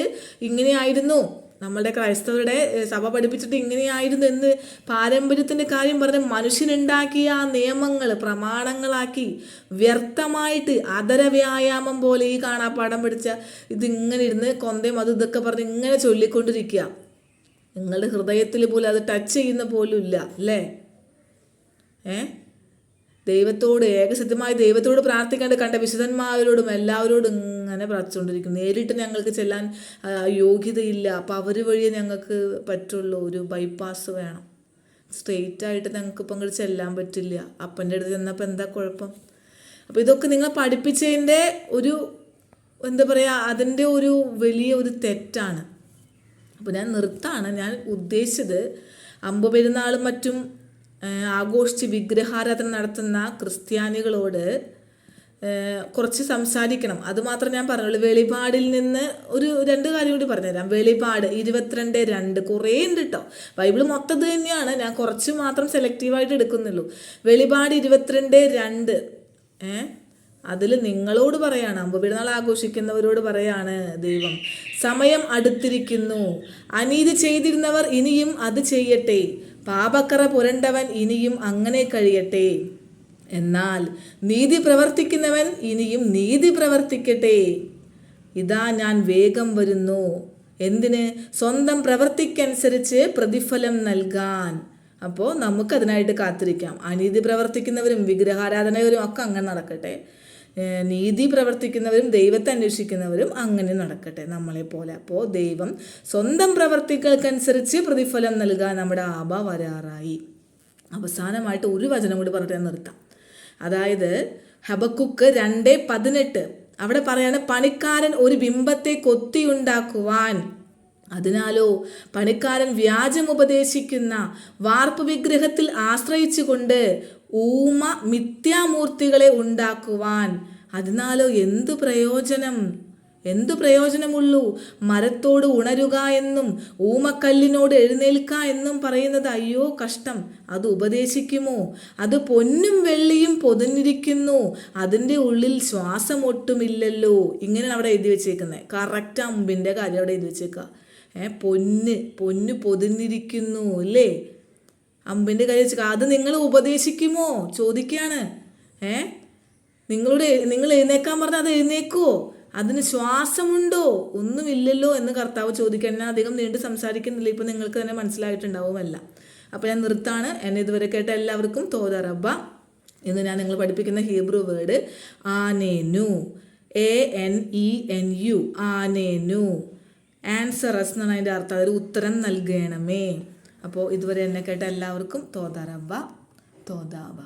ഇങ്ങനെയായിരുന്നു, നമ്മളുടെ ക്രൈസ്തവരുടെ സഭ പഠിപ്പിച്ചിട്ട് ഇങ്ങനെയായിരുന്നു എന്ന് പാരമ്പര്യത്തിൻ്റെ കാര്യം പറഞ്ഞ് മനുഷ്യനുണ്ടാക്കിയ ആ നിയമങ്ങൾ പ്രമാണങ്ങളാക്കി വ്യർത്ഥമായിട്ട് അതര വ്യായാമം പോലെ ഈ കാണാപ്പാഠം പഠിച്ച ഇതിങ്ങനെ ഇരുന്ന് കൊന്തയും അത് ഇതൊക്കെ പറഞ്ഞ് ഇങ്ങനെ ചൊല്ലിക്കൊണ്ടിരിക്കുക. നിങ്ങളുടെ ഹൃദയത്തിൽ പോലും അത് ടച്ച് ചെയ്യുന്ന പോലും ഇല്ല അല്ലേ? ദൈവത്തോട് ഏകസത്യമായി ദൈവത്തോട് പ്രാർത്ഥിക്കേണ്ട കണ്ട വിശുദ്ധന്മാരോടും എല്ലാവരോടും ഇങ്ങനെ പ്രാർത്ഥിച്ചുകൊണ്ടിരിക്കും. നേരിട്ട് ഞങ്ങൾക്ക് ചെല്ലാൻ യോഗ്യതയില്ല, അപ്പം അവർ വഴിയേ ഞങ്ങൾക്ക് പറ്റുള്ളൂ. ഒരു ബൈപ്പാസ് വേണം. സ്ട്രെയിറ്റ് ആയിട്ട് ഞങ്ങൾക്ക് ഇപ്പം അങ്ങോട്ട് ചെല്ലാൻ പറ്റില്ല. അപ്പൻ്റെ അടുത്ത് ചെന്നപ്പോൾ എന്താ കുഴപ്പം? അപ്പോൾ ഇതൊക്കെ നിങ്ങൾ പഠിപ്പിച്ചതിൻ്റെ ഒരു എന്താ പറയുക, അതിൻ്റെ ഒരു വലിയ ഒരു തെറ്റാണ്. അപ്പോൾ ഞാൻ നിർത്താണ്. ഞാൻ ഉദ്ദേശിച്ചത് അമ്പുപെരുന്നാളും മറ്റും ആഘോഷിച്ച് വിഗ്രഹാരാധന നടത്തുന്ന ക്രിസ്ത്യാനികളോട് കുറച്ച് സംസാരിക്കണം. അതുമാത്രം ഞാൻ പറഞ്ഞുള്ളൂ. വെളിപാടിൽ നിന്ന് ഒരു 2 കാര്യം കൂടി പറഞ്ഞുതരാം. വെളിപാട് 22:2 കുറേ ഉണ്ട് കേട്ടോ. ബൈബിൾ മൊത്തത് തന്നെയാണ്, ഞാൻ കുറച്ച് മാത്രം സെലക്റ്റീവായിട്ട് എടുക്കുന്നുള്ളൂ. വെളിപാട് 22:2 അതിൽ നിങ്ങളോട് പറയാണ്, അമ്പുപെരുന്നാൾ ആഘോഷിക്കുന്നവരോട് പറയാണ് ദൈവം, സമയം അടുത്തിരിക്കുന്നു, അനീതി ചെയ്തിരുന്നവർ ഇനിയും അത് ചെയ്യട്ടെ, പാപക്കറ പുരണ്ടവൻ ഇനിയും അങ്ങനെ കഴിയട്ടെ, എന്നാൽ നീതി പ്രവർത്തിക്കുന്നവൻ ഇനിയും നീതി പ്രവർത്തിക്കട്ടെ. ഇതാ ഞാൻ വേഗം വരുന്നു. എന്തിന്? സ്വന്തം പ്രവൃത്തിക്കനുസരിച്ച് പ്രതിഫലം നൽകാൻ. അപ്പോൾ നമുക്കതിനായിട്ട് കാത്തിരിക്കാം. അനീതി പ്രവർത്തിക്കുന്നവരും വിഗ്രഹാരാധനകരും ഒക്കെ അങ്ങനെ നടക്കട്ടെ, നീതി പ്രവർത്തിക്കുന്നവരും ദൈവത്തെ അന്വേഷിക്കുന്നവരും അങ്ങനെ നടക്കട്ടെ നമ്മളെപ്പോലെ. അപ്പോൾ ദൈവം സ്വന്തം പ്രവർത്തികൾക്കനുസരിച്ച് പ്രതിഫലം നൽകാൻ നമ്മുടെ ആബ വരാറായി. അവസാനമായിട്ട് ഒരു വചനം കൂടി പറഞ്ഞിട്ട് ഞാൻ നിർത്താം. അതായത് ഹബക്കുക്ക് 2:18 അവിടെ പറയാണ്, പണിക്കാരൻ ഒരു ബിംബത്തെ കൊത്തിയുണ്ടാക്കുവാൻ, അതിനാലോ പണിക്കാരൻ വ്യാജം ഉപദേശിക്കുന്ന വാർപ്പ് വിഗ്രഹത്തിൽ ആശ്രയിച്ചുകൊണ്ട് ഊമ മിഥ്യാമൂർത്തികളെ ഉണ്ടാക്കുവാൻ, അതിനാലോ എന്തു പ്രയോജനമുള്ളൂ? മരത്തോട് ഉണരുക എന്നും ഊമക്കല്ലിനോട് എഴുന്നേൽക്ക എന്നും പറയുന്നത് അയ്യോ കഷ്ടം. അത് ഉപദേശിക്കുമോ? അത് പൊന്നും വെള്ളിയും പൊതിഞ്ഞിരിക്കുന്നു, അതിൻ്റെ ഉള്ളിൽ ശ്വാസം ഒട്ടുമില്ലല്ലോ. ഇങ്ങനെയാണ് അവിടെ എഴുതി വെച്ചേക്കുന്നത്. കറക്റ്റ് അമ്പിൻ്റെ കാര്യം അവിടെ എഴുതി വെച്ചേക്കുക. പൊന്ന് പൊതിഞ്ഞിരിക്കുന്നു അല്ലേ? അമ്പിൻ്റെ കാര്യം വെച്ചാൽ അത് നിങ്ങൾ ഉപദേശിക്കുമോ ചോദിക്കുകയാണ്. നിങ്ങൾ എഴുന്നേക്കാൻ പറഞ്ഞാൽ അത് എഴുന്നേക്കുമോ? അതിന് ശ്വാസമുണ്ടോ? ഒന്നുമില്ലല്ലോ എന്ന് കർത്താവ് ചോദിക്കുക. എന്നെ അധികം നീണ്ട് സംസാരിക്കുന്നില്ല, ഇപ്പം നിങ്ങൾക്ക് തന്നെ മനസ്സിലായിട്ടുണ്ടാവുമല്ല. അപ്പോൾ ഞാൻ നിർത്താണ്. എന്നെ ഇതുവരെ കേട്ട എല്ലാവർക്കും തോദ റബ്ബ. ഇന്ന് ഞാൻ നിങ്ങൾ പഠിപ്പിക്കുന്ന ഹീബ്രു വേർഡ് ആനേനു, ANENU, ആനേനു. ആൻസറസ് എന്നാണ് അതിൻ്റെ അർത്ഥം. അതൊരു ഉത്തരം നൽകണമേ. അപ്പോൾ ഇതുവരെ എന്നെ കേട്ട എല്ലാവർക്കും തോദ റബ്ബ, തോദ അബ.